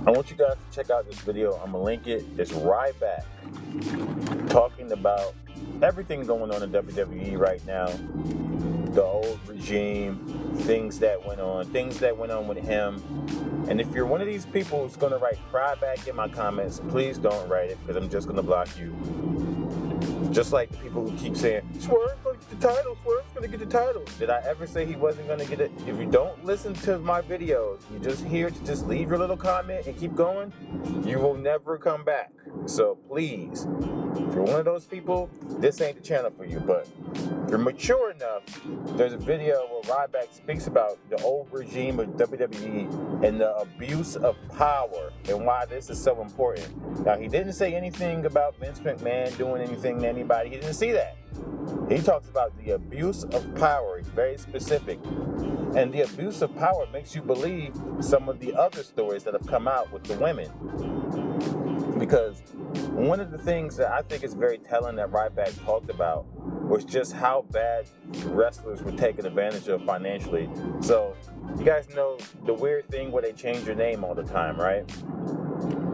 I want you guys to check out this video. I'm gonna link it. It's Ryback talking about everything going on in WWE right now, the old regime, things that went on with him. And if you're one of these people who's gonna write Ryback in my comments, please don't write it, because I'm just gonna block you. Just like the people who keep saying, Swerve's gonna get the title, Swerve's gonna get the title. Did I ever say he wasn't gonna get it? If you don't listen to my videos, you're just here to just leave your little comment and keep going, you will never come back. So please, if you're one of those people, this ain't the channel for you. But if you're mature enough, there's a video where Ryback speaks about the old regime of WWE and the abuse of power and why this is so important. Now, he didn't say anything about Vince McMahon doing anything to anybody. He didn't see that. He talks about the abuse of power. He's very specific. And the abuse of power makes you believe some of the other stories that have come out with the women. Because one of the things that I think is very telling that Ryback talked about was just how bad wrestlers were taken advantage of financially. So you guys know the weird thing where they change your name all the time, right?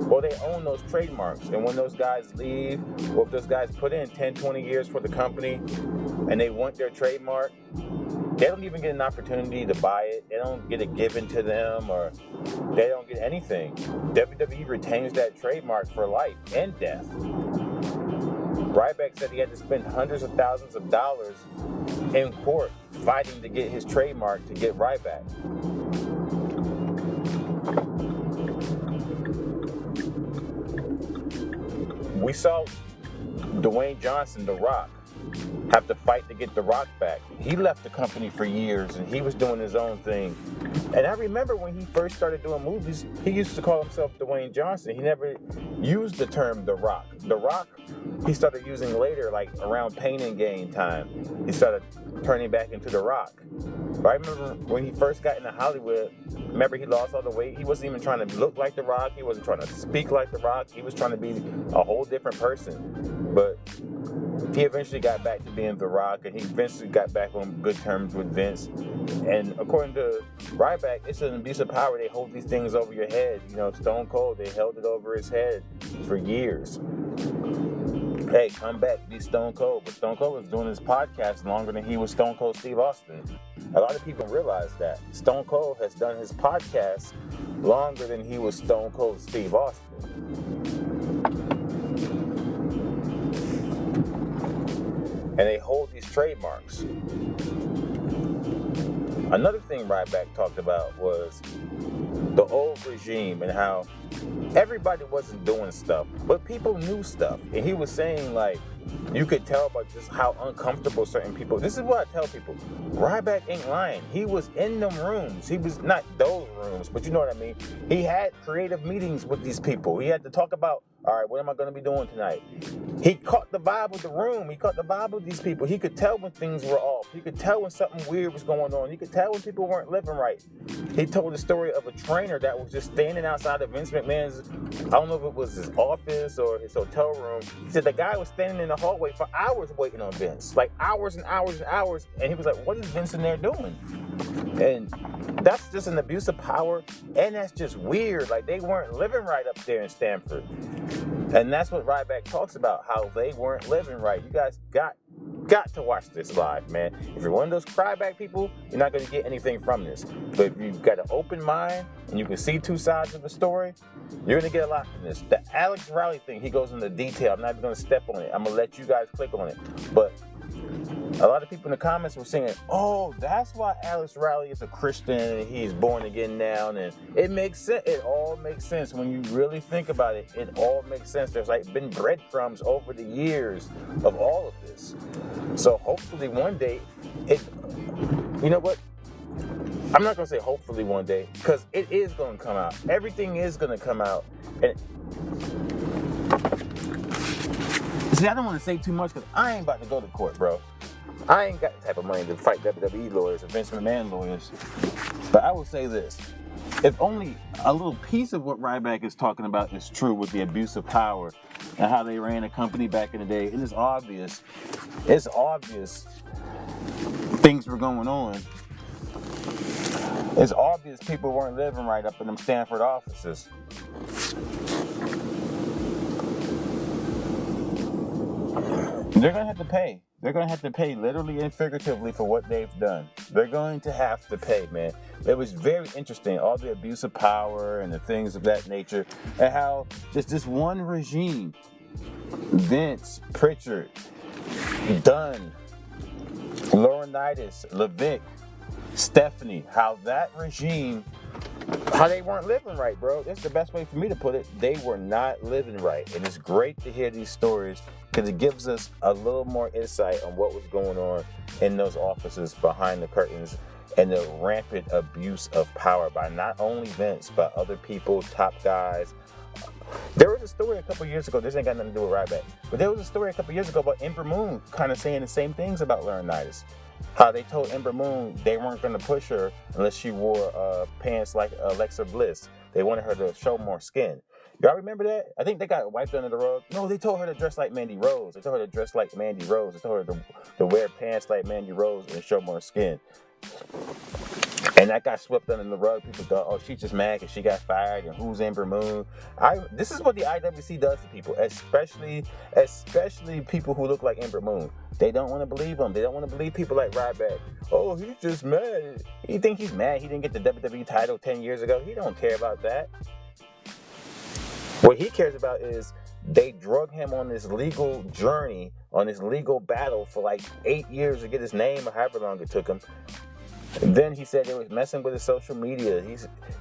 Well, they own those trademarks. And when those guys leave, or if those guys put in 10, 20 years for the company and they want their trademark, they don't even get an opportunity to buy it. They don't get it given to them, or they don't get anything. WWE retains that trademark for life and death. Ryback said he had to spend hundreds of thousands of dollars in court fighting to get his trademark to get Ryback. We saw Dwayne Johnson, The Rock, have to fight to get The Rock back. He left the company for years and he was doing his own thing. And I remember when he first started doing movies, he used to call himself Dwayne Johnson. He never used the term The Rock. The Rock, he started using later, like around Pain and Gain time. He started turning back into The Rock. But I remember when he first got into Hollywood, remember he lost all the weight. He wasn't even trying to look like The Rock. He wasn't trying to speak like The Rock. He was trying to be a whole different person. But he eventually got back to being The Rock, and he eventually got back on good terms with Vince. And according to Ryback, it's an abuse of power. They hold these things over your head. You know, Stone Cold, they held it over his head for years. Hey, come back, be Stone Cold. But Stone Cold was doing his podcast longer than he was Stone Cold Steve Austin. A lot of people realize that. Stone Cold has done his podcast longer than he was Stone Cold Steve Austin. And they hold these trademarks. Another thing Ryback talked about was the old regime and how everybody wasn't doing stuff, but people knew stuff. And he was saying, like, you could tell by just how uncomfortable certain people. This is what I tell people. Ryback ain't lying. He was in them rooms. He was not those rooms, but you know what I mean. He had creative meetings with these people. He had to talk about, all right, what am I going to be doing tonight? He caught the vibe of the room. He caught the vibe of these people. He could tell when things were off. He could tell when something weird was going on. He could tell when people weren't living right. He told the story of a trainer that was just standing outside of Vince McMahon's, I don't know if it was his office or his hotel room. He said the guy was standing in the hallway for hours waiting on Vince. Like hours and hours and hours. And he was like, what is Vince in there doing? And that's just an abuse of power. And that's just weird. Like, they weren't living right up there in Stamford. And that's what Ryback talks about, how they weren't living right. You guys got to watch this live, man. If you're one of those cryback people, you're not going to get anything from this. But if you've got an open mind and you can see two sides of the story, you're going to get a lot from this. The Alex Riley thing, he goes into detail. I'm not even going to step on it. I'm going to let you guys click on it. But a lot of people in the comments were saying, oh, that's why Alex Riley is a Christian and he's born again now. And it makes sense. It all makes sense. When you really think about it, it all makes sense. There's like been breadcrumbs over the years of all of this. So hopefully one day, you know what? I'm not going to say hopefully one day, because it is going to come out. Everything is going to come out. And see, I don't want to say too much because I ain't about to go to court, bro. I ain't got the type of money to fight WWE lawyers or Vince McMahon lawyers. But I will say this. If only a little piece of what Ryback is talking about is true with the abuse of power and how they ran a company back in the day, it is obvious. It's obvious things were going on. It's obvious people weren't living right up in them Stanford offices. They're going to have to pay. They're going to have to pay literally and figuratively for what they've done. They're going to have to pay, man. It was very interesting, all the abuse of power and the things of that nature, and how just this one regime, Vince, Pritchard, Dunn, Laurinaitis, Levick, Stephanie, how that regime, how they weren't living right, bro. That's the best way for me to put it. They were not living right. And it's great to hear these stories because it gives us a little more insight on what was going on in those offices behind the curtains and the rampant abuse of power by not only Vince, but other people, top guys. There was a story a couple years ago, this ain't got nothing to do with Ryback, but there was a story a couple years ago about Ember Moon kind of saying the same things about Laurinaitis. How they told Ember Moon they weren't going to push her unless she wore pants like Alexa Bliss. They wanted her to show more skin. Y'all remember that? I think they got wiped under the rug. No, they told her to dress like Mandy Rose. They told her to dress like Mandy Rose. They told her to wear pants like Mandy Rose and show more skin. And that got swept under the rug. People thought, oh, she's just mad because she got fired. And who's Ember Moon? This is what the IWC does to people, especially people who look like Ember Moon. They don't want to believe them. They don't want to believe people like Ryback. Oh, he's just mad. You think he's mad he didn't get the WWE title 10 years ago? He don't care about that. What he cares about is they drug him on this legal journey, on this legal battle for like 8 years to get his name or however long it took him. And then he said they was messing with his social media.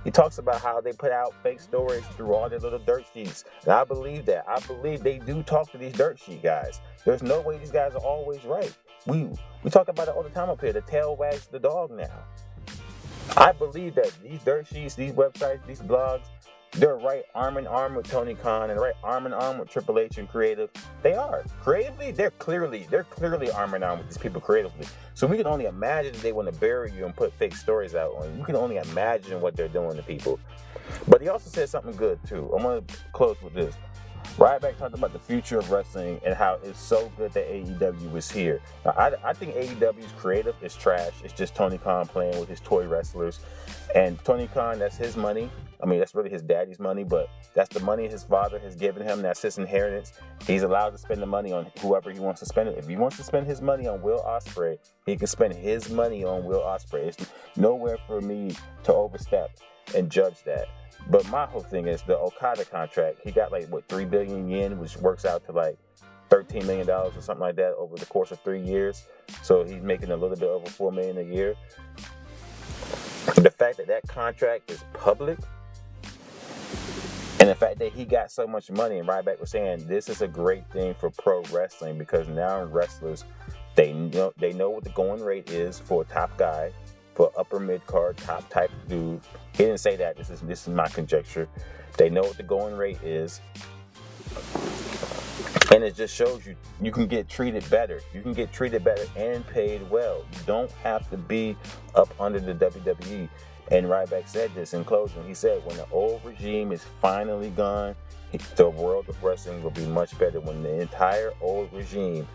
He talks about how they put out fake stories through all their little dirt sheets. And I believe that. I believe they do talk to these dirt sheet guys. There's no way these guys are always right. We talk about it all the time up here. The tail wags the dog now. I believe that these dirt sheets, these websites, these blogs, they're right arm in arm with Tony Khan and right arm in arm with Triple H and creative. They are. Creatively, they're clearly arm in arm with these people creatively. So we can only imagine they want to bury you and put fake stories out on you. We can only imagine what they're doing to people. But he also said something good too. I'm going to close with this. Ryback talked about the future of wrestling and how it's so good that AEW is here. Now, I think AEW's creative is trash. It's just Tony Khan playing with his toy wrestlers. And Tony Khan, that's his money. I mean, that's really his daddy's money, but that's the money his father has given him. That's his inheritance. He's allowed to spend the money on whoever he wants to spend it. If he wants to spend his money on Will Ospreay, he can spend his money on Will Ospreay. It's nowhere for me to overstep and judge that. But my whole thing is the Okada contract. He got like, 3 billion yen, which works out to like $13 million or something like that over the course of 3 years. So he's making a little bit over $4 million a year. The fact that that contract is public, and the fact that he got so much money, and Ryback was saying this is a great thing for pro wrestling because now wrestlers, they know what the going rate is for a top guy, for upper mid card, top type dude. He didn't say that. This is my conjecture. They know what the going rate is, and it just shows you can get treated better. You can get treated better and paid well. You don't have to be up under the WWE. And Ryback said this in closing. He said, when the old regime is finally gone, the world of wrestling will be much better. When the entire old regime,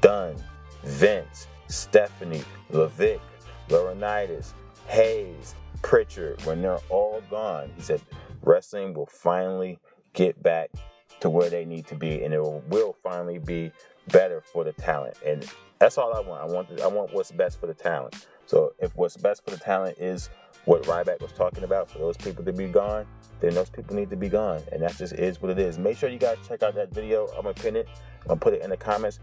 Dunn, Vince, Stephanie, Levick, Laurinaitis, Hayes, Pritchard, when they're all gone, he said, wrestling will finally get back to where they need to be, and it will finally be better for the talent. And that's all I want. I want what's best for the talent. So if what's best for the talent is what Ryback was talking about, for those people to be gone, then those people need to be gone. And that just is what it is. Make sure you guys check out that video. I'm going to pin it. I'm going to put it in the comments.